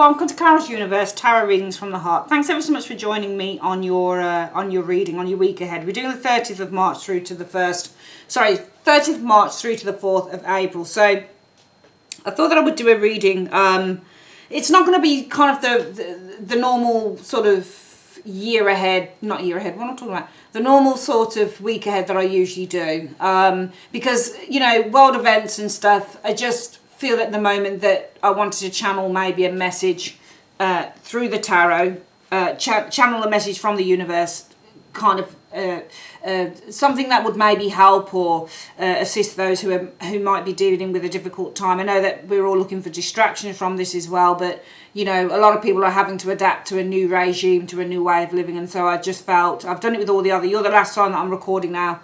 welcome to Carol's Universe, Tarot Readings from the Heart. Thanks ever so much for joining me on your reading, on your week ahead. We're doing the 30th of March through to the 30th of March through to the 4th of April. So I thought that I would do a reading. It's not going to be kind of the normal sort of year ahead, not year ahead, what am I talking about? The normal sort of week ahead that I usually do. Because, you know, world events and stuff, I just feel at the moment that I wanted to channel maybe a message through the tarot, channel a message from the universe, kind of something that would maybe help or assist those who might be dealing with a difficult time. I know that we're all looking for distraction from this as well, but you know, a lot of people are having to adapt to a new regime, to a new way of living, and so I just felt, I've done it with all the other, you're the last time that I'm recording now,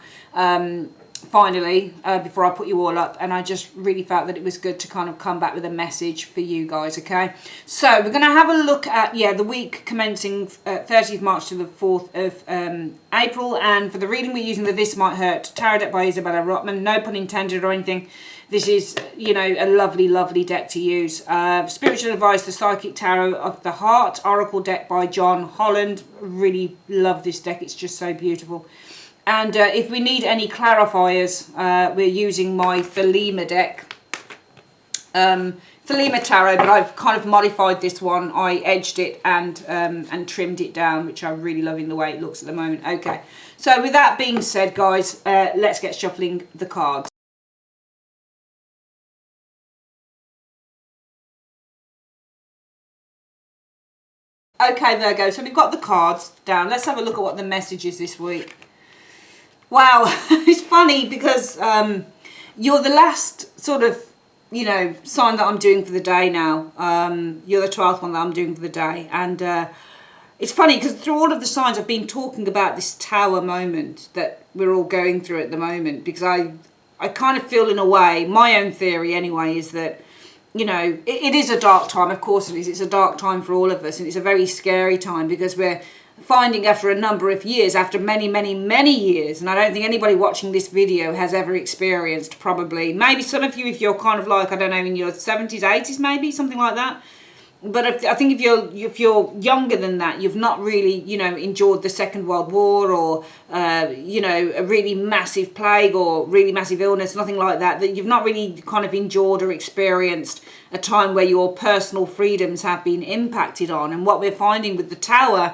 finally, before I put you all up, and I just really felt that it was good to kind of come back with a message for you guys, okay? So we're going to have a look at, the week commencing 30th March to the 4th of April, and for the reading we're using the This Might Hurt Tarot deck by Isabella Rotman, no pun intended or anything. This is, you know, a lovely, lovely deck to use. Spiritual Advice, the Psychic Tarot of the Heart, Oracle deck by John Holland. Really love this deck, it's just so beautiful. And if we need any clarifiers, we're using my Thelema deck. Thelema Tarot, but I've kind of modified this one. I edged it and trimmed it down, which I'm really loving the way it looks at the moment. Okay, so with that being said, guys, let's get shuffling the cards. Okay, Virgo, so we've got the cards down. Let's have a look at what the message is this week. Wow, it's funny because you're the last sort of, you know, sign that I'm doing for the day now. You're the 12th one that I'm doing for the day. And it's funny because through all of the signs I've been talking about this tower moment that we're all going through at the moment, because I kind of feel, in a way, my own theory anyway, is that, you know, it is a dark time. Of course it is. It's a dark time for all of us, and it's a very scary time because we're finding after a number of years, after many, many, many years, and I don't think anybody watching this video has ever experienced, probably, maybe some of you if you're kind of like, I don't know, in your 70s, 80s maybe, something like that. But I think if you're younger than that, you've not really, you know, endured the Second World War or, you know, a really massive plague or really massive illness, nothing like that, that you've not really kind of endured or experienced a time where your personal freedoms have been impacted on. And what we're finding with the Tower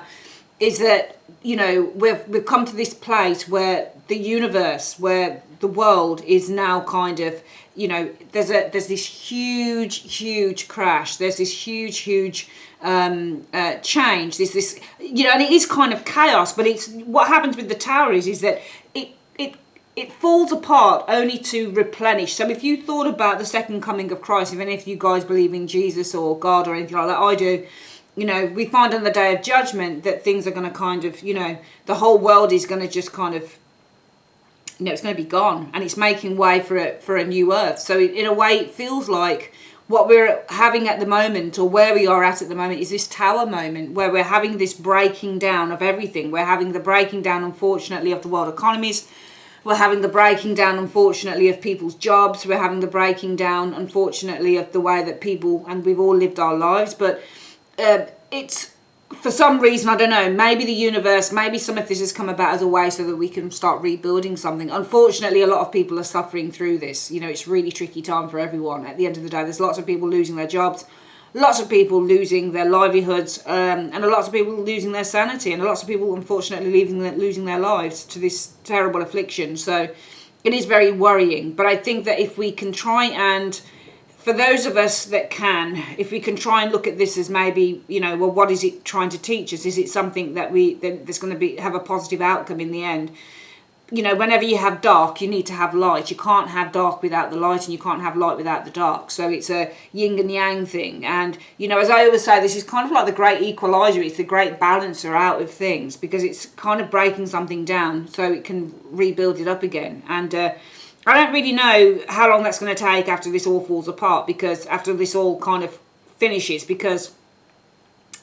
is that, you know, we've come to this place where the universe, where the world is now kind of, you know, there's this huge crash, there's this huge change, there's this, you know, and it is kind of chaos, but it's what happens with the Tower is that it falls apart only to replenish. So if you thought about the second coming of Christ, even if you guys believe in Jesus or God or anything like that, I do, you know, we find on the Day of Judgment that things are going to kind of, you know, the whole world is going to just kind of, you know, it's going to be gone, and it's making way for a new earth. So in a way, it feels like what we're having at the moment, or where we are at the moment, is this Tower moment where we're having this breaking down of everything. We're having the breaking down, unfortunately, of the world economies. We're having the breaking down, unfortunately, of people's jobs. We're having the breaking down, unfortunately, of the way that people, and we've all lived our lives, but it's, for some reason, I don't know, maybe the universe, maybe some of this has come about as a way so that we can start rebuilding something. Unfortunately, a lot of people are suffering through this. You know, it's a really tricky time for everyone. At the end of the day, there's lots of people losing their jobs, lots of people losing their livelihoods, and lots of people losing their sanity, and lots of people, unfortunately, losing their lives to this terrible affliction. So it is very worrying. But I think that if we can try and, for those of us that can, if we can try and look at this as maybe, you know, well, what is it trying to teach us? Is it something that's going to have a positive outcome in the end? You know, whenever you have dark, you need to have light. You can't have dark without the light, and you can't have light without the dark. So it's a yin and yang thing. And, you know, as I always say, this is kind of like the great equalizer. It's the great balancer out of things, because it's kind of breaking something down so it can rebuild it up again. And I don't really know how long that's going to take after this all falls apart, because after this all kind of finishes, because,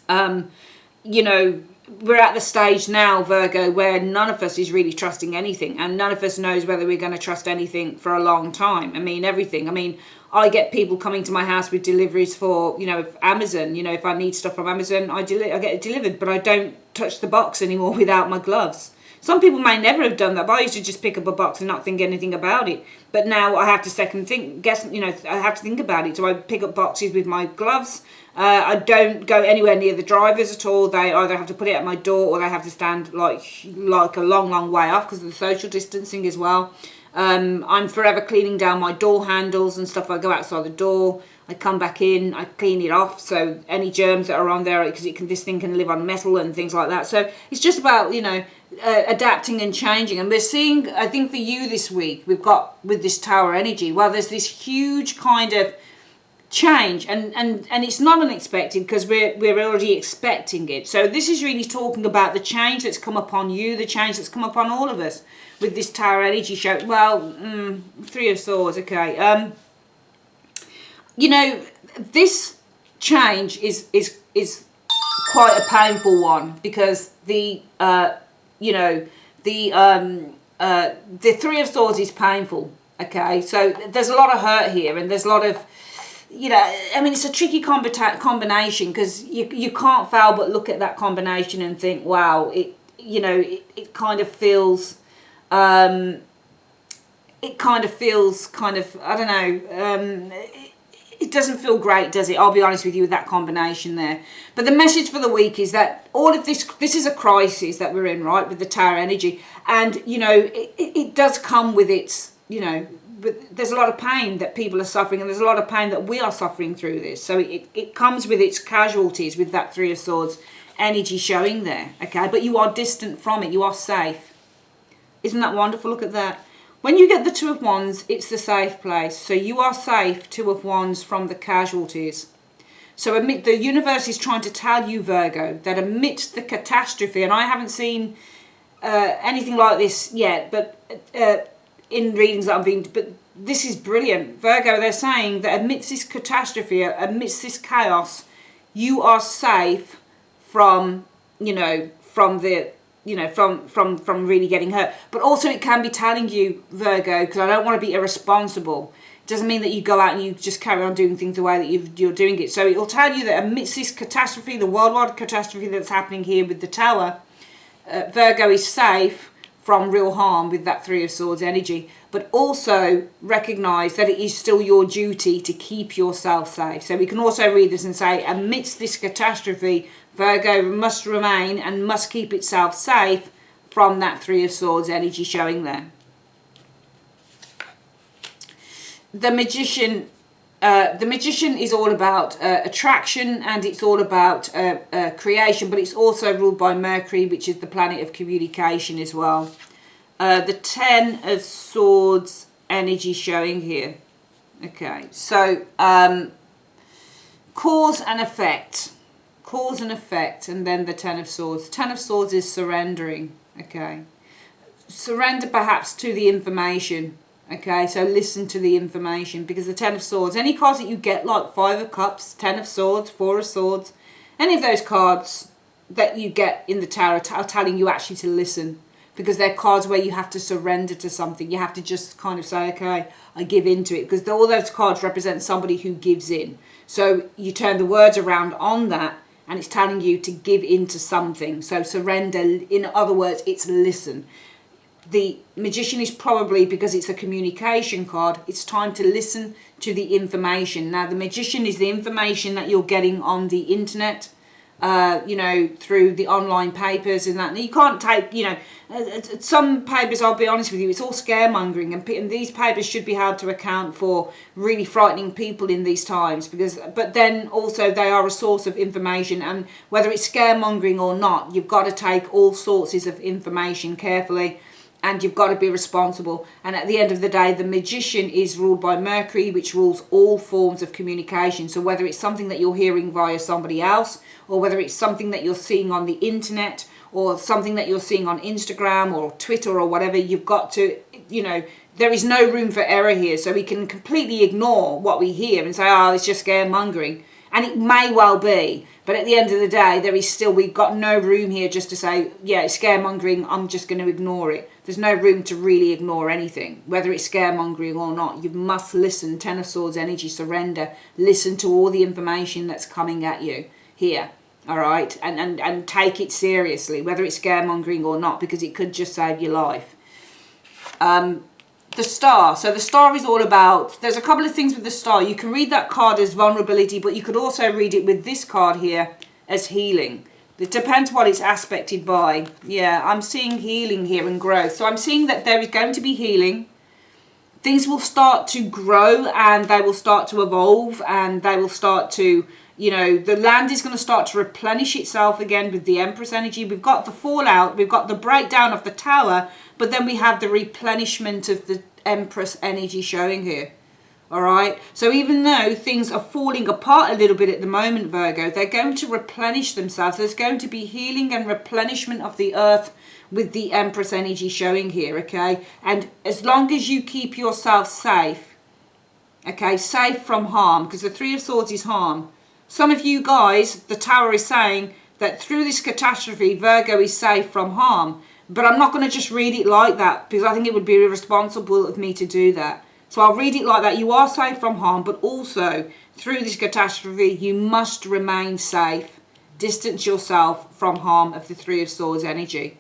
you know, we're at the stage now, Virgo, where none of us is really trusting anything, and none of us knows whether we're going to trust anything for a long time. I mean, everything. I mean, I get people coming to my house with deliveries for, you know, Amazon. You know, if I need stuff from Amazon, I get it delivered, but I don't touch the box anymore without my gloves. Some people may never have done that, but I used to just pick up a box and not think anything about it. But now I have to I have to think about it. So I pick up boxes with my gloves. I don't go anywhere near the drivers at all. They either have to put it at my door or they have to stand like a long way off because of the social distancing as well. I'm forever cleaning down my door handles and stuff. I go outside the door, I come back in, I clean it off, so any germs that are on there, because this thing can live on metal and things like that. So it's just about, you know, adapting and changing. And we're seeing, I think for you this week, we've got with this Tower energy, well, there's this huge kind of change, and it's not unexpected because we're already expecting it. So this is really talking about the change that's come upon you, the change that's come upon all of us with this Tower energy show. Well, Three of Swords, okay. You know, this change is quite a painful one, because the Three of Swords is painful. Okay, so there's a lot of hurt here, and there's a lot of, you know, I mean, it's a tricky combination, because you can't fail but look at that combination and think, wow, it kind of feels, I don't know, it doesn't feel great, does it? I'll be honest with you with that combination there. But the message for the week is that all of this is a crisis that we're in, right, with the Tower energy. And, you know, it does come with its, you know, but there's a lot of pain that people are suffering, and there's a lot of pain that we are suffering through this. So it comes with its casualties, with that Three of Swords energy showing there, okay? But you are distant from it. You are safe. Isn't that wonderful? Look at that. When you get the Two of Wands, it's the safe place. So you are safe, Two of Wands, from the casualties. So the universe is trying to tell you, Virgo, that amidst the catastrophe, and I haven't seen anything like this yet, but in readings that I've been, but this is brilliant. Virgo, they're saying that amidst this catastrophe, amidst this chaos, you are safe from, you know, from the, you know, from really getting hurt. But also it can be telling you, Virgo, because I don't want to be irresponsible, it doesn't mean that you go out and you just carry on doing things the way that you're doing it. So it will tell you that amidst this catastrophe, the worldwide catastrophe that's happening here with the Tower, Virgo is safe from real harm with that Three of Swords energy, but also recognise that it is still your duty to keep yourself safe. So we can also read this and say, amidst this catastrophe, Virgo must remain and must keep itself safe from that Three of Swords energy showing there. The Magician is all about attraction, and it's all about creation, but it's also ruled by Mercury, which is the planet of communication as well. The Ten of Swords energy showing here. Okay, so cause and effect. Cause and effect, and then the Ten of Swords. Ten of Swords is surrendering. Okay, surrender perhaps to the information. Okay, so listen to the information, because the Ten of Swords, any cards that you get, like Five of Cups, Ten of Swords, Four of Swords, any of those cards that you get in the Tower are telling you actually to listen, because they're cards where you have to surrender to something. You have to just kind of say, okay, I give in to it, because all those cards represent somebody who gives in. So you turn the words around on that, and it's telling you to give in to something. So surrender, in other words, it's listen. The Magician is probably, because it's a communication card, it's time to listen to the information. Now, the Magician is the information that you're getting on the internet, you know, through the online papers and that. And you can't take, you know, some papers, I'll be honest with you, it's all scaremongering, and these papers should be held to account for really frightening people in these times, but then also they are a source of information, and whether it's scaremongering or not, you've got to take all sources of information carefully, and you've got to be responsible. And at the end of the day, the Magician is ruled by Mercury, which rules all forms of communication. So whether it's something that you're hearing via somebody else, or whether it's something that you're seeing on the internet, or something that you're seeing on Instagram or Twitter or whatever, you've got to, you know, there is no room for error here. So we can completely ignore what we hear and say, oh, it's just scaremongering. And it may well be, but at the end of the day, there is still, we've got no room here just to say, yeah, it's scaremongering, I'm just going to ignore it. There's no room to really ignore anything, whether it's scaremongering or not. You must listen. Ten of Swords energy, surrender. Listen to all the information that's coming at you here, all right? And take it seriously, whether it's scaremongering or not, because it could just save your life. The Star. So the Star is all about, there's a couple of things with the Star. You can read that card as vulnerability, but you could also read it with this card here as healing. It depends what it's aspected by. Yeah, I'm seeing healing here and growth. So I'm seeing that there is going to be healing. Things will start to grow and they will start to evolve and they will start to, you know, the land is going to start to replenish itself again with the Empress energy. We've got the fallout, we've got the breakdown of the Tower, but then we have the replenishment of the Empress energy showing here. All right. So even though things are falling apart a little bit at the moment, Virgo, they're going to replenish themselves. There's going to be healing and replenishment of the earth with the Empress energy showing here. Okay. And as long as you keep yourself safe, okay, safe from harm, because the Three of Swords is harm. Some of you guys, the Tower is saying that through this catastrophe, Virgo is safe from harm. But I'm not going to just read it like that, because I think it would be irresponsible of me to do that. So I'll read it like that. You are safe from harm, but also through this catastrophe, you must remain safe. Distance yourself from harm of the Three of Swords energy.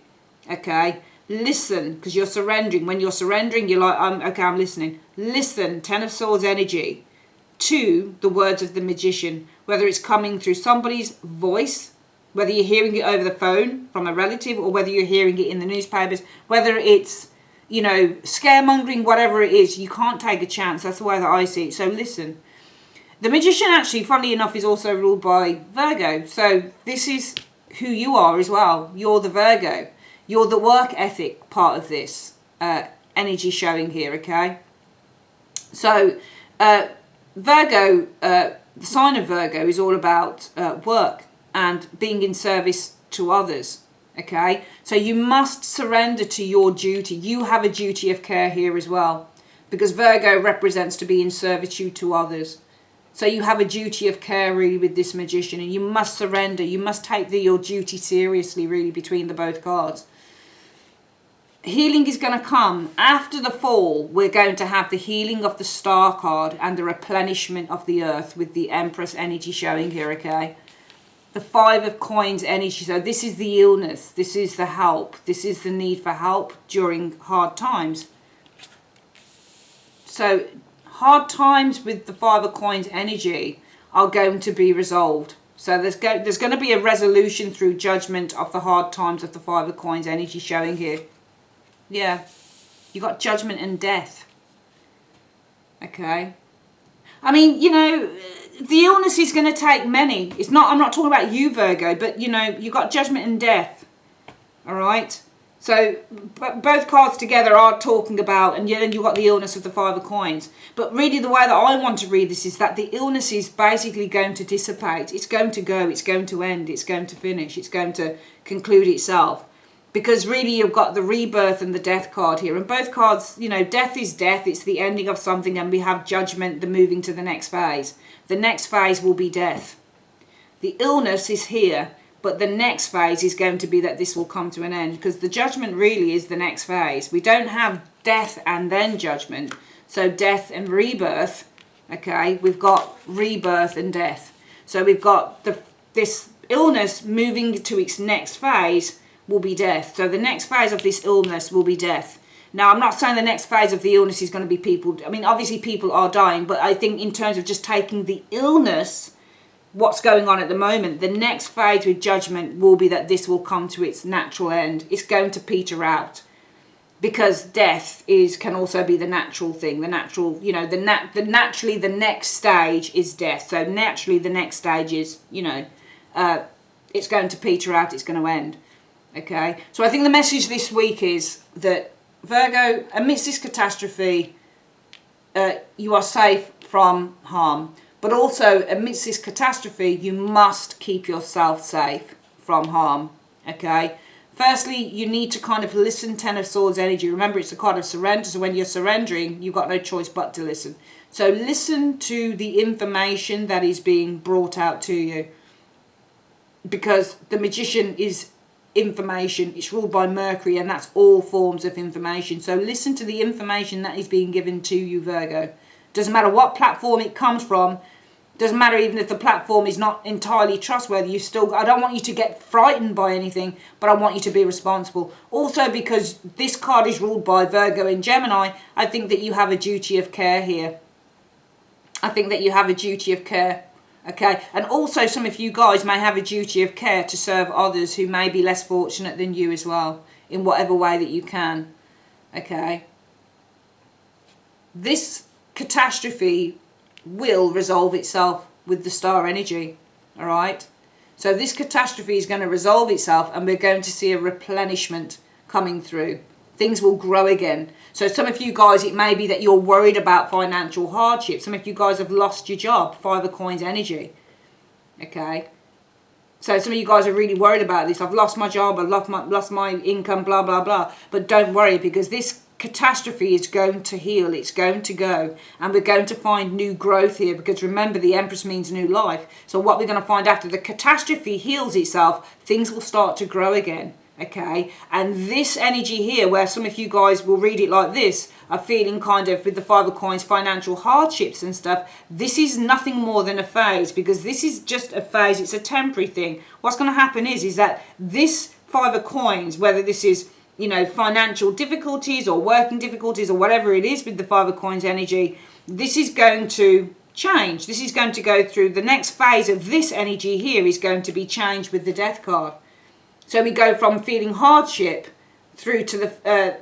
Okay? Listen, because you're surrendering. When you're surrendering, you're like, okay, I'm listening. Listen, Ten of Swords energy, to the words of the Magician, whether it's coming through somebody's voice, whether you're hearing it over the phone from a relative, or whether you're hearing it in the newspapers, whether it's, you know, scaremongering, whatever it is, you can't take a chance. That's the way that I see it. So listen. The Magician actually, funnily enough, is also ruled by Virgo. So this is who you are as well. You're the Virgo. You're the work ethic part of this energy showing here, okay? So Virgo, the sign of Virgo is all about work and being in service to others. Okay, so you must surrender to your duty. You have a duty of care here as well, because Virgo represents to be in servitude to others. So you have a duty of care really with this Magician, and you must surrender. You must take your duty seriously really between the both cards. Healing is going to come after the fall. We're going to have the healing of the Star card and the replenishment of the earth with the Empress energy showing here, okay? The Five of Coins energy. So this is the illness. This is the help. This is the need for help during hard times. So hard times with the Five of Coins energy are going to be resolved. So there's going to be a resolution through judgment of the hard times of the Five of Coins energy showing here. Yeah. You got judgment and death. Okay. I mean, you know, the illness is going to take many. It's not, I'm not talking about you, Virgo, but, you know, you've got judgment and death. All right? So both cards together are talking about, and then you've got the illness of the Five of Coins. But really the way that I want to read this is that the illness is basically going to dissipate. It's going to go. It's going to end. It's going to finish. It's going to conclude itself. Because really you've got the rebirth and the death card here. And both cards, you know, death is death. It's the ending of something. And we have judgment, the moving to the next phase. The next phase will be death. The illness is here. But the next phase is going to be that this will come to an end. Because the judgment really is the next phase. We don't have death and then judgment. So death and rebirth. Okay, we've got rebirth and death. So we've got this illness moving to its next phase will be death. So the next phase of this illness will be death. Now, I'm not saying the next phase of the illness is going to be people. I mean, obviously people are dying, but I think in terms of just taking the illness, what's going on at the moment, the next phase with judgment will be that this will come to its natural end. It's going to peter out, because death can also be the natural thing, the natural, you know, naturally the next stage is death. So naturally the next stage is, you know, it's going to peter out, it's going to end. Okay, so I think the message this week is that Virgo, amidst this catastrophe, you are safe from harm. But also, amidst this catastrophe, you must keep yourself safe from harm. Okay, Firstly, you need to kind of listen. Ten of Swords energy. Remember, it's a card of surrender. So when you're surrendering, you've got no choice but to listen. So listen to the information that is being brought out to you. Because the Magician is information. It's ruled by Mercury, and that's all forms of information. So listen to the information that is being given to you, Virgo. Doesn't matter what platform it comes from. Doesn't matter even if the platform is not entirely trustworthy. I don't want you to get frightened by anything, but I want you to be responsible. Also, because this card is ruled by Virgo and Gemini, I think that you have a duty of care here. I think that you have a duty of care. Okay, and also some of you guys may have a duty of care to serve others who may be less fortunate than you as well, in whatever way that you can. Okay, this catastrophe will resolve itself with the star energy. All right, so this catastrophe is going to resolve itself, and we're going to see a replenishment coming through. Things will grow again. So some of you guys, it may be that you're worried about financial hardship. Some of you guys have lost your job. Five of Coins energy. Okay. So some of you guys are really worried about this. I've lost my job. I've lost my income, blah, blah, blah. But don't worry, because this catastrophe is going to heal. It's going to go. And we're going to find new growth here. Because remember, the Empress means new life. So what we're going to find after the catastrophe heals itself, things will start to grow again. Okay, and this energy here, where some of you guys will read it like this, are feeling kind of, with the Five of Coins, financial hardships and stuff. This is nothing more than a phase, because this is just a phase. It's a temporary thing. What's going to happen is that this Five of Coins, whether this is, you know, financial difficulties or working difficulties or whatever it is with the Five of Coins energy, this is going to change. This is going to go through the next phase of this energy here is going to be changed with the Death card. So we go from feeling hardship through to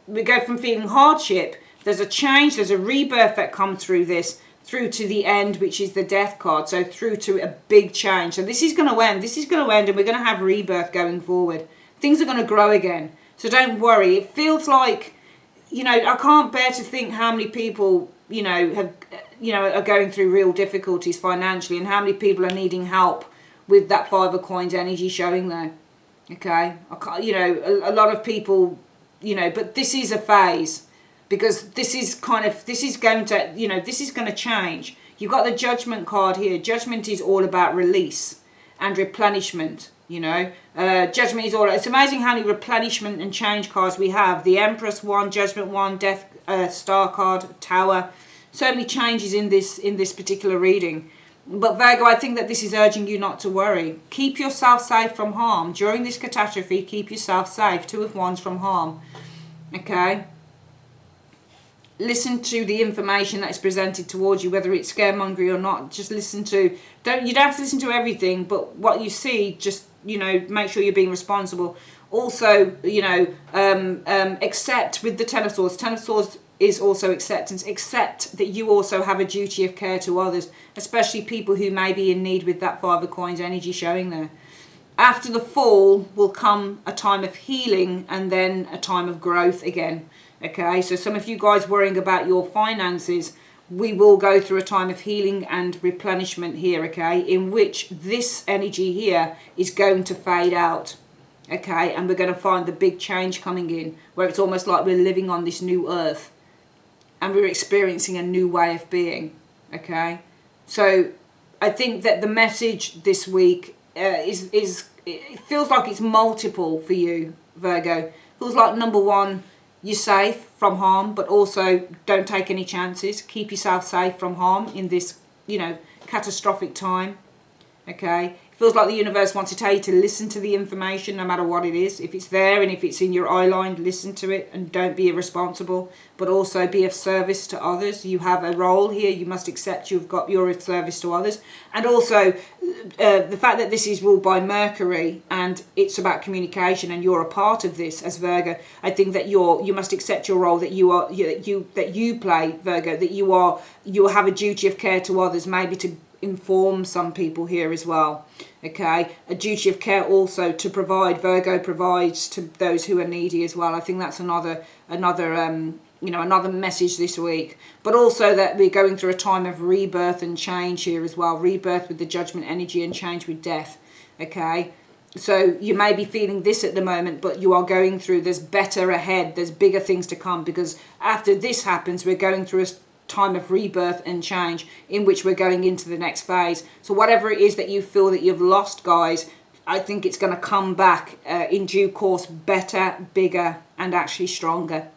we go from feeling hardship, there's a change, there's a rebirth that comes through this, through to the end, which is the Death card. So through to a big change. So this is going to end, and we're going to have rebirth going forward. Things are going to grow again. So don't worry. It feels like, you know, I can't bear to think how many people, you know, have, you know, are going through real difficulties financially, and how many people are needing help with that Five of Coins energy showing there. Okay, I can't, you know, a lot of people, you know, but this is a phase, because this is going to, you know, this is going to change. You've got the Judgment card here. Judgment is all about release and replenishment, you know. Judgment is all, it's amazing how many replenishment and change cards we have. The Empress one, Judgment one, Death, Star card, Tower. So many changes in this particular reading. But Virgo, I think that this is urging you not to worry. Keep yourself safe from harm. During this catastrophe, keep yourself safe. Two of Wands from harm. Okay? Listen to the information that is presented towards you, whether it's scaremongery or not. Just listen to... you don't have to listen to everything, but what you see, just, you know, make sure you're being responsible. Also, you know, accept with the Ten of Swords. Ten of Swords is also acceptance. Accept that you also have a duty of care to others, especially people who may be in need with that Five of Coins energy showing there. After the fall will come a time of healing, and then a time of growth again. Okay, so some of you guys worrying about your finances, we will go through a time of healing and replenishment here, okay, in which this energy here is going to fade out. Okay, and we're going to find the big change coming in, where it's almost like we're living on this new earth, and we're experiencing a new way of being. Okay, so I think that the message this week it feels like it's multiple for you, Virgo. It feels like, number one, you're safe from harm, but also don't take any chances. Keep yourself safe from harm in this, you know, catastrophic time. Okay, it feels like the universe wants to tell you to listen to the information, no matter what it is. If it's there and if it's in your eye line, listen to it, and don't be irresponsible, but also be of service to others. You have a role here. You must accept you've got your service to others. And also the fact that this is ruled by Mercury, and it's about communication, and you're a part of this as Virgo. I think that you must accept your role, that you play, Virgo, that you have a duty of care to others, maybe to inform some people here as well. Okay, a duty of care also to provide. Virgo provides to those who are needy as well. I think that's another message this week. But also that we're going through a time of rebirth and change here as well. Rebirth with the Judgment energy, and change with death. Okay, So you may be feeling this at the moment, but you are going through, there's better ahead, there's bigger things to come, because after this happens, we're going through a time of rebirth and change in which we're going into the next phase. So whatever it is that you feel that you've lost, guys, I think it's going to come back in due course, better, bigger, and actually stronger.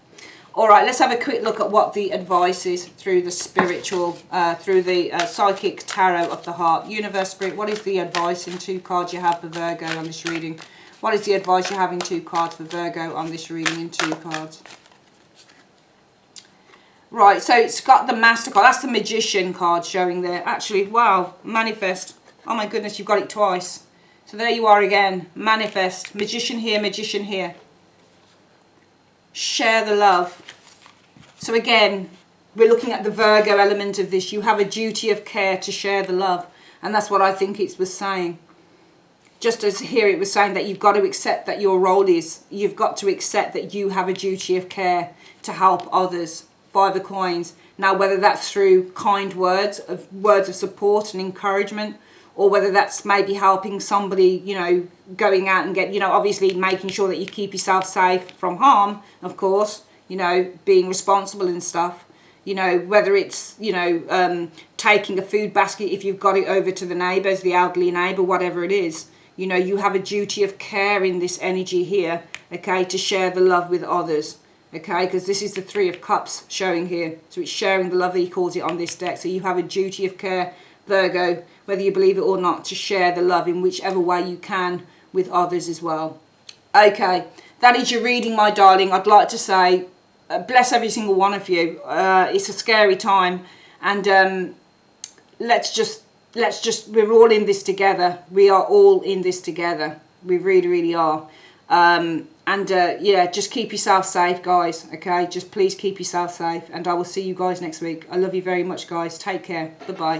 All right, let's have a quick look at what the advice is through the spiritual, through the psychic tarot of the heart. Universe, Spirit, what is the advice in 2 cards you have for Virgo on this reading? What is the advice you have in 2 cards for Virgo on this reading in 2 cards? Right, so it's got the Master card. That's the Magician card showing there. Actually, wow, manifest. Oh my goodness, you've got it twice. So there you are again. Manifest. Magician here, Magician here. Share the love. So again, we're looking at the Virgo element of this. You have a duty of care to share the love. And that's what I think it was saying. Just as here it was saying that you've got to accept that your role is, you've got to accept that you have a duty of care to help others. 5 of coins. Now, whether that's through kind words of support and encouragement, or whether that's maybe helping somebody, you know, going out and get, you know, obviously making sure that you keep yourself safe from harm, of course, you know, being responsible and stuff, you know, whether it's, you know, taking a food basket if you've got it over to the neighbours, the elderly neighbour, whatever it is, you know, you have a duty of care in this energy here, okay, to share the love with others. Okay, because this is the 3 of Cups showing here. So it's sharing the love, he calls it on this deck. So you have a duty of care, Virgo, whether you believe it or not, to share the love in whichever way you can with others as well. Okay, that is your reading, my darling. I'd like to say, bless every single one of you. It's a scary time. And let's just, we're all in this together. We are all in this together. We really, really are. Yeah, just keep yourself safe, guys, okay? Just please keep yourself safe, and I will see you guys next week. I love you very much, guys. Take care. Bye-bye.